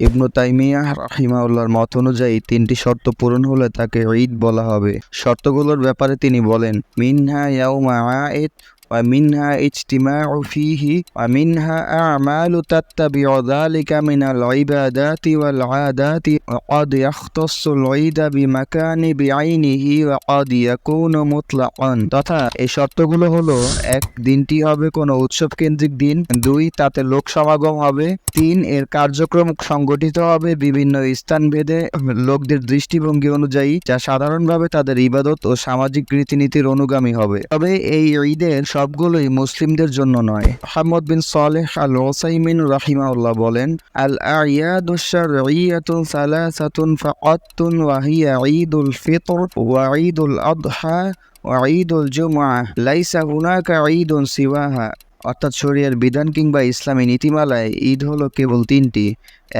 ইবনু তাইমিয়াহ রাহিমাহুল্লাহর মত অনুযায়ী 3টি শর্ত পূরণ হলে তাকে ঈদ বলা হবে। শর্তগুলোর ব্যাপারে তিনি বলেন, মিনহা ইয়াউমা আইদ ওয়া মিনহা ইজতিমাউ ফীহি ওয়া মিনহা আমালু তাত্তাবিউ যালিকা মিনাল ইবাদাতি ওয়াল আদাতি ওয়া ক্বাদ ইয়াখতাসসুল ঈদ বিমাকানি বিআইনিহি ওয়া ক্বাদ ইয়াকুনু মুতলাকান। তথা এই শর্তগুলো হলো: 1. দিনটি হবে কোনো উৎসব কেন্দ্রিক দিন। 2. তাতে লোক সমাগম হবে। 3. এর কার্যক্রম সংগঠিত হবে বিভিন্ন স্থানভেদে লোকদের দৃষ্টিভঙ্গি অনুযায়ী, যা সাধারণভাবে তাদের ইবাদত ও সামাজিক রীতিনীতির অনুগামী হবে। তবে এই ঈদের সবগুলোই মুসলিমদের জন্য নয়। মুহাম্মদ বিন সালেহ আল উসাইমিন রাহিমাহুল্লাহ বলেন, আল আ'য়াদু শারঈয়াতু সালাসাতুন ফাকাতুন ওয়া হিয়া ঈদুল ফিতর ওয়া ঈদুল আযহা ওয়া ঈদুল জুমআহ লাইসা হুনাকা ঈদুন সিওয়াহা। অর্থাৎ শরিয়ার বিধান কিংবা ইসলামী নীতিমালায় ঈদ হলো কেবল 3টি: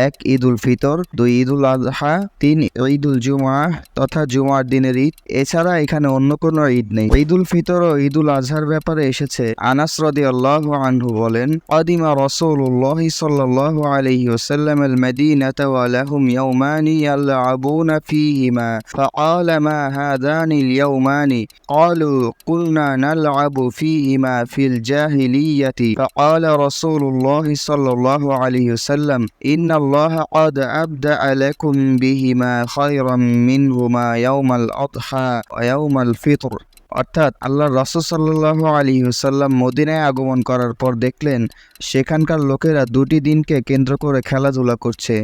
1. ঈদুল ফিতর, 2. ঈদুল আযহা, 3. ঈদুল জুমআহ তথা জুমার দিনের ঈদ। এছাড়া এখানে অন্য কোনো ঈদ নেই। ঈদুল ফিতর ও ঈদুল আযহার ব্যাপারে এসেছে, আনাস রাদিয়াল্লাহু আনহু বলেন, কাদিমা রাসূলুল্লাহ সাল্লাল্লাহু আলাইহি ওয়াসাল্লাম আল মাদিনাতা ওয়া লাহুম ইয়াওমানি ইয়ালআবুনা ফীহিমা ফাকালা মা হাদানি আল ইয়াওমানি ক্বালু কুলনা নালআবু ফীহিমা ফিল জাহিলিয়াতি ফাকালা রাসূলুল্লাহ সাল্লাল্লাহু আলাইহি ওয়াসাল্লাম ইন্না আল্লাহ ক্বাদ আবদাআ লাকুম বিহিমা খায়রাম মিনহুমা ইয়াওমাল আযহা ওয়া ইয়াওমাল ফিতর। অর্থাৎ আল্লাহ রাসূল সাল্লাল্লাহু আলাইহি ওয়াসাল্লাম মদিনায় আগমন করার পর দেখলেন সেখানকার লোকেরা 2টি দিনকে কেন্দ্র করে খেলাধুলা করছে।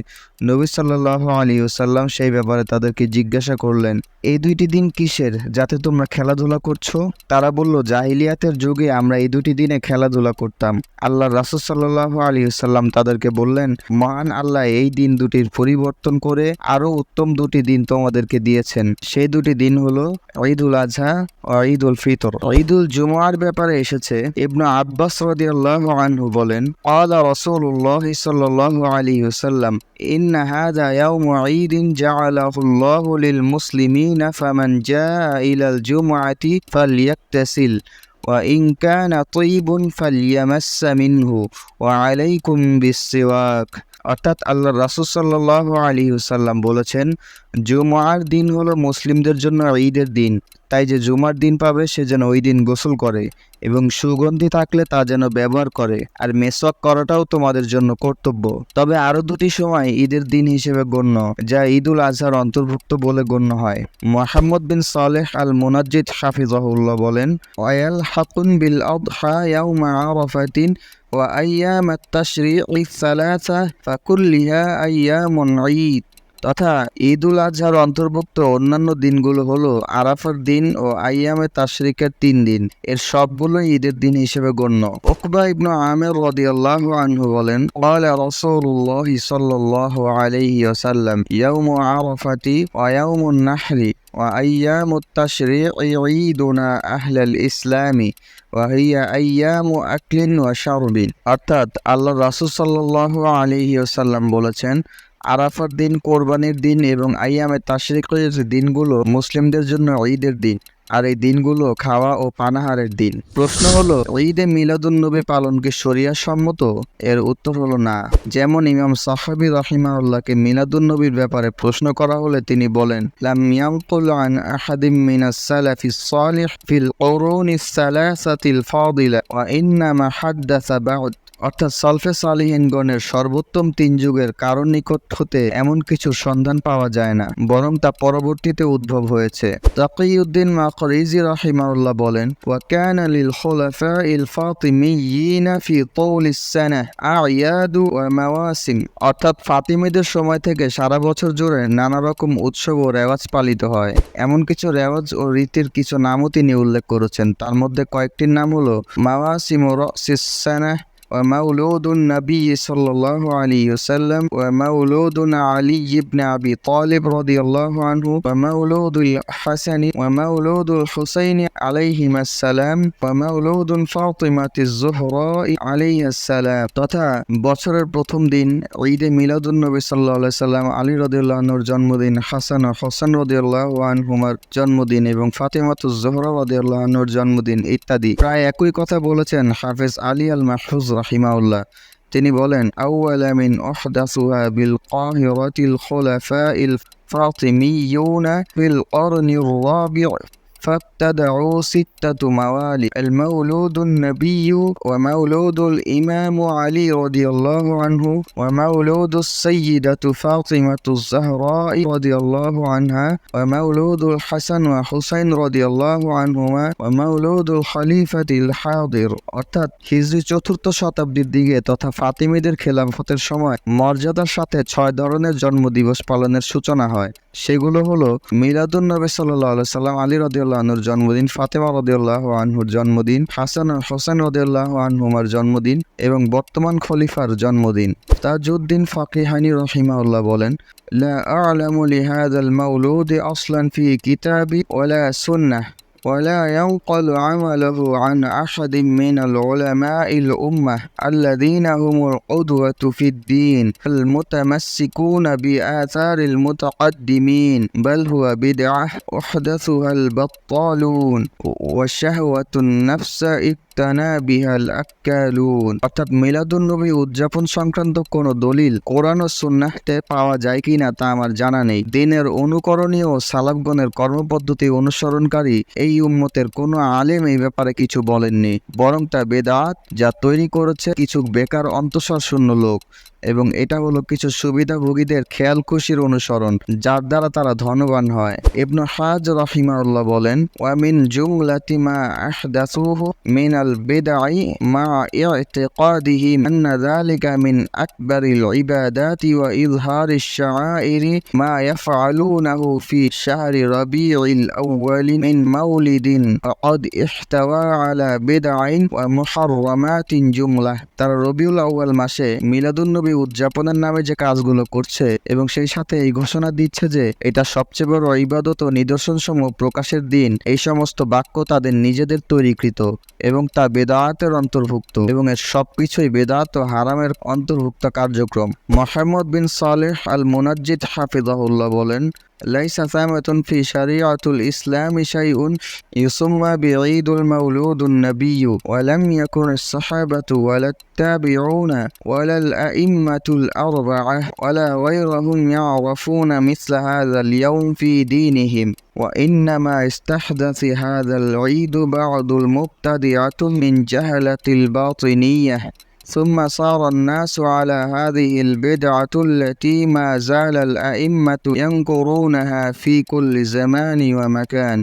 নবী সাল্লাল্লাহু আলাইহি ওয়াসাল্লাম সেই ব্যাপারে তাদেরকে জিজ্ঞাসা করলেন, এই 2টি দিন কিসের যাতে তোমরা খেলাধুলা করছো? তারা বলল, জাহিলিয়াতের যুগে আমরা এই 2টি দিনে খেলাধুলা করতাম। আল্লাহ রাসূল সাল্লাল্লাহু আলাইহি ওয়াসাল্লাম তাদেরকে বললেন, মহান আল্লাহ এই দিন 2টির পরিবর্তন করে আরো উত্তম 2টি দিন তোমাদেরকে দিয়েছেন। সেই 2টি দিন হলো ঈদুল আযহা ও ঈদুল ফিতর। ঈদুল জুমআর ব্যাপারে এসেছে, ইবনু আব্বাস রাদিয়াল্লাহু আনহু বলেন, ক্বালা রাসূলুল্লাহ সাল্লাল্লাহু আলাইহি ওয়াসাল্লাম ইন্না হাযা ইয়াউমু ঈদিন জাআলাহু আল্লাহু লিল মুসলিমিনা ফামান জাআ ইলাল জুমআতি ফালইয়াগতাসিল ওয়া ইন কানা তাইয়িবুন ফালইয়ামাসসা মিনহু ওয়া আলাইকুম বিসসিওয়াক। অর্থাৎ আল্লাহ রাসূল সাল্লাল্লাহু আলাইহি ওয়াসাল্লাম বলেছেন, জুমআর দিন হলো মুসলিমদের জন্য ঈদের দিন, তাই যে জুমার দিন পাবে সে যেন ওই দিন গোসল করে এবং সুগন্ধি থাকলে তা যেন ব্যবহার করে, আর মেসওয়াক করাটাও তোমাদের জন্য কর্তব্য। তবে আরো 2টি সময় ঈদের দিন হিসেবে গণ্য, যা ঈদুল আযহার অন্তর্ভুক্ত বলে গণ্য হয়। মুহাম্মদ বিন সালেহ আল মুনাজ্জিদ হাফিজাহুল্লাহ বলেন, ওয়াল হাকুন বিল আযহা ইয়াউমা আরাফাতিন ওয়া আইয়ামাত তাশরীঈ সালাসা ফাকুল্লিহা আইয়ামুন ঈদ। তথা ঈদুল আযহার অন্তর্ভুক্ত অন্যান্য দিনগুলো হলো আরাফার দিন ও আইয়ামে তাশরিকের 3 দিন। এর সবগুলোই ঈদের দিন হিসেবে গণ্য। উকবা ইবনু আমির রাদিয়াল্লাহু আনহু বলেন, ক্বালা রাসূলুল্লাহ সাল্লাল্লাহু আলাইহি ওয়াসাল্লাম ইয়াউমু আরাফাতি ওয়া ইয়াউমুন নাহরি ওয়া আইয়ামুত তাশরীঈ ঈদুনা আহলাল ইসলামি ওয়া হিয়া আইয়ামু আকলিন ওয়া শারবিন। অর্থাৎ আল্লাহ রাসূল সাল্লাল্লাহু আলাইহি ওয়াসাল্লাম বলেছেন, আরাফার দিন, কোরবানির দিন এবং আইয়ামে তাশরিকের দিনগুলো মুসলিমদের জন্য ঈদের দিন, আর এই দিনগুলো খাওয়া ও পানাহারের দিন। প্রশ্ন হলো, ঈদে মিলাদুন নবী পালন কি শরিয়া সম্মত? এর উত্তর হলো না। যেমন ইমাম সাহাবী রাহিমাহুল্লাহকে মিলাদুন নবীর ব্যাপারে প্রশ্ন করা হলে তিনি বলেন, লাম ইয়ানকুল আন আহাদিম মিনাস সালাফিস সালিহ ফিল কুরুনিস সালাসাতিল ফাদিলা ওয়া ইন্নামা হাদাসা বা'দ। অর্থাৎ সালফে সালিহিনগণের সর্বোত্তম 3 যুগের কারণ নিকট হতে এমন কিছু সন্ধান পাওয়া যায় না, বরং তা পরবর্তীতে উদ্ভব হয়েছে। তাকিউদ্দিন মাকরিজি রাহিমাহুল্লাহ বলেন, ওয়া কানা লিল খুলাফাইল ফাতিমিয়্যিনা ফি তুলিস সানাহ আ'য়াদু ওয়া মাওয়াসিম। অর্থাৎ ফাতিমিদের সময় থেকে সারা বছর জুড়ে নানা রকম উৎসব ও রেওয়াজ পালিত হয়। এমন কিছু রেওয়াজ ও রীতির কিছু নামও তিনি উল্লেখ করেছেন। তার মধ্যে কয়েকটির নাম হলো মাওয়াসিমু রাসিস সানাহ ومولود النبي صلى الله عليه وسلم ومولود علي بن أبي طالب رضي الله عنه ومولود الحسن ومولود الحسين عليهما السلام ومولود فاطمة الزهراء عليها السلام। তথা বছরের প্রথম দিন ঈদে মিলাদুন নবী সাল্লাল্লাহু আলাইহি সাল্লাম, আলী রাদিয়াল্লাহু আনহুর জন্মদিন, হাসান ও হোসেন রাদিয়াল্লাহু আনহুমার জন্মদিন এবং ফাতিমাতুজ জোহরা রাদিয়াল্লাহু আনহার জন্মদিন ইত্যাদি। প্রায় একই কথা বলেছেন হাফেজ আলী আল মাহফুজ রাহিমাহুল্লাহ। তিনি বলেন, আউয়ালা মিন উহদাসুহা বিল কাহিরাতিল খুলাফাইল ফাতিমিয়ুনা ফিল কারনির রাবি' فابتدعوا 6 موالد المولود النبي ومولود الإمام علي رضي الله عنه ومولود السيدة فاطمة الزهراء رضي الله عنها ومولود الحسن وحسين رضي الله عنهما ومولود الخليفة الحاضر। অর্থাৎ হিজরি ৪র্থ শতাব্দীর দিকে তথা ফাতিমিদের খেলাফতের সময় মর্যাদার সাথে ৬ ধরনের জন্মদিবস পালনের সূচনা হয়। সেগুলো হলো মিলাদুন নবী সাল্লাল্লাহু আলাইহি সাল্লাম আলী রাদিয়াল্লাহু আনহুর জন্মদিন, ফাতেমা রাদিয়াল্লাহু আনহুর জন্মদিন, হাসান ও হোসেন রাদিয়াল্লাহু আনহুমার জন্মদিন এবং বর্তমান খলিফার জন্মদিন। তাজউদ্দিন ফাকিহানি রাহিমাহুল্লাহ বলেন, লা আ'লামু লিহাযাল মাউলুদি আসলান ফি কিতাবি ওয়ালা সুন্নাহ ولا ينقل عمله عن أحد من العلماء الأمة الذين هم القدوة في الدين المتمسكون بآثار المتقدمين بل هو بدعة أحدثها البطالون وشهوة النفس اقتنى بها الأكالون। অর্থাৎ মিলাদুন নবী উদযাপন সংক্রান্ত কোনো দলিল কোরআন ও সুন্নাহতে পাওয়া যায় কিনা তা আমার জানা নেই। দিনের অনুকরণীয় ও সালাফগণের কর্মপদ্ধতি অনুসরণকারী এই উম্মতের কোনো আলেম এই ব্যাপারে কিছু বলেননি, বরং তা বেদাত যা তৈরি করেছে কিছু বেকার অন্তঃসার শূন্য লোক, এবং এটা হলো কিছু সুবিধাভোগীদের খেয়াল খুশির অনুসরণ যার দ্বারা তারা ধনবান হয়। ইবনে হাজ রাহিমাহুল্লাহ বলেন, ওয়া মিন জুমলাতি মা আহদাসুহু মিনাল বিদআই মা ইতিকাদিহি আন্না যালিকা মিন আকবারিল ইবাদাতি ওয়া ইযহারিশ শাআইরি মা ইয়াফআলুনাহু ফি শাহরি রাবিউল আউয়াল মিন মাউলিদিন ক্বাদ ইহতাওয়া আলা বিদআইন ওয়া মুহাররামাতিন জুমলাহ। তারা রবিউল আউয়াল মাসে মিলাদুন নবী উদযাপনের নামে যে কাজগুলো করছে এবং সেই সাথে এই ঘোষণা দিচ্ছে যে এটা সবচেয়ে বড় ইবাদত ও নিদর্শনসমূহ প্রকাশের দিন, এই সমস্ত বাক্য তাদের নিজেদের তৈরিকৃত এবং তা বেদাতের অন্তর্ভুক্ত এবং এর সবকিছুই বেদাত ও হারামের অন্তর্ভুক্ত কার্যক্রম। মুহাম্মদ বিন সালেহ আল মুনাজ্জিদ হাফিজাহুল্লাহ বলেন, ليس ثمة في شريعة الإسلام شيء يسمى بعيد المولود النبي ولم يكن الصحابة ولا التابعون ولا الأئمة الأربعة ولا غيرهم يعرفون مثل هذا اليوم في دينهم وإنما استحدث هذا العيد بعض المبتدعة من جهلة الباطنية ثم صار الناس على هذه البدعة التي ما زال الأئمة ينكرونها في كل زمان ومكان।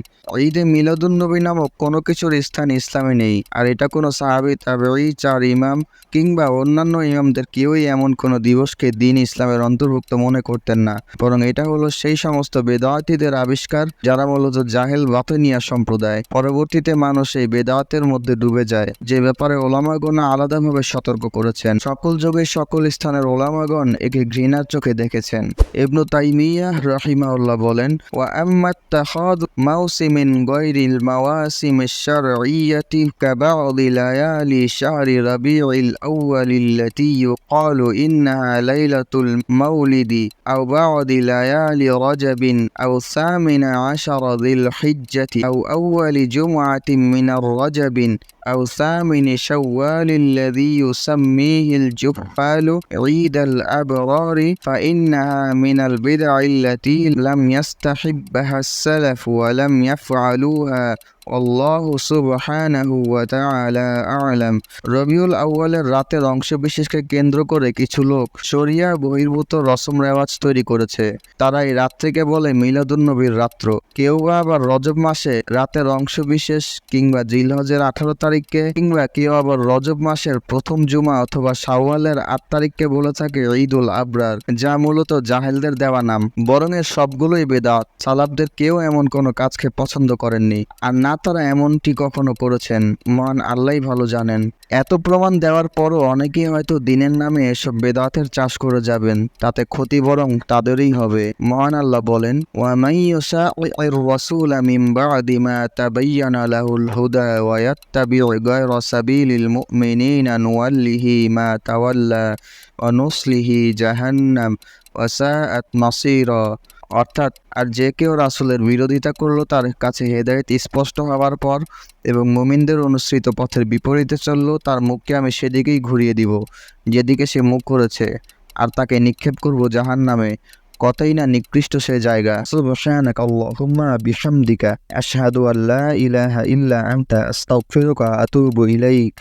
ঈদে মিলাদুন্নবী নামক কোনো কিছুর স্থান ইসলামে নেই, আর এটা কোনো সাহাবী, তাবেঈ, 4 ইমাম কিংবা অন্যান্য ইমামদের কেউই এমন কোনো দিবসকে দিন ইসলামের অন্তর্ভুক্ত মনে করতেন না, বরং এটা হলো সেই সমস্ত বেদাতীদের আবিষ্কার যারা মূলত জাহেল বাতিনিয়া সম্প্রদায়। পরবর্তীতে মানুষ এই বেদাতের মধ্যে ডুবে যায়, যে ব্যাপারে ওলামাগণ আলাদাভাবে সতর্ক করেছেন। সকল যুগে সকল স্থানের ওলামাগণ একে ঘৃণার চোখে দেখেছেন। ইবনু তাইমিয়াহ রাহিমাহুল্লাহ বলেন, ওয়া আম্মাত তাখাদ মাউসিমিন গায়রিল মাওয়াসিমিশ শারঈয়্যাতি কাবাদি লায়ালি শাহরি রাবিউল আউয়াল আল্লাতী ইউকালু ইন্নাহা লাইলাতুল মাউলিদি আও বা'দি লায়ালি রাজাবিন আও সামিনা আশারা যিল হিজ্জাতি আও আউয়ালি জুমআতিন মিনার রাজাবিন أو ثامن شوال الذي يسميه الجهال عيد الأبرار فإنها من البدع التي لم يستحبها السلف ولم يفعلوها والله سبحانه وتعالى أعلم। রবিউল আউয়ালের রাতের অংশ বিশেষকে কেন্দ্র করে কিছু লোক শরিয়া বহির্ভূত রসম রেওয়াজ তৈরি করেছে। তারা এই রাত্রিকে বলে মিলাদুন্নবীর রাত্র। কেউ আবার রজব মাসে রাতের অংশ বিশেষ কিংবা জিলহজের 18 তারিখকে কিংবা কেউ আবার রজব মাসের প্রথম জুমা অথবা শাওয়ালের 8 তারিখকে বলে থাকে ঈদুল আবরার, যা মূলত জাহেলদের দেওয়া নাম। বরং এর সবগুলোই বেদাত। সালাফদের কেউ এমন কোনো কাজকে পছন্দ করেননি, আর না তারা এমনটি কখনো করেছেন। মহান আল্লাহই ভালো জানেন। এত প্রমাণ দেওয়ার পরও অনেকেই হয়তো দিনের নামে এসব বেদাতের চাষ করে যাবেন, তাতে ক্ষতি বরং তাদেরই হবে। মহান আল্লাহ বলেন, ওয়া মান ইউশাইর রাসূলা মিন বা'দি মা তাবায়্যানা লাহুল হুদা ওয়া ইয়াত্তাবি' গায়রা সাবিলিল মুমিনিনা নুওয়াল্লিহি মা তাওয়াল্লা ওয়া নুসলিহি জাহান্নাম ওয়া সাআত মাসীরা। অর্থাৎ আর যে কেউ রাসূলের বিরোধিতা করলো তার কাছে হেদায়েত স্পষ্ট হওয়ার পর এবং মুমিনদের অনুসৃত পথের বিপরীতে চললো, তার মুখকে আমি সেদিকেই ঘুরিয়ে দিব যেদিকে সে মুখ করেছে, আর তাকে নিক্ষেপ করব জাহান্নামে। কতই না নিকৃষ্ট সে জায়গা। সুবহানাকা আল্লাহুম্মা বিহামদিকা আশহাদু আল্লা ইলাহা ইল্লা আনতা আস্তাগফিরুকা ওয়া আতুবু ইলাইক।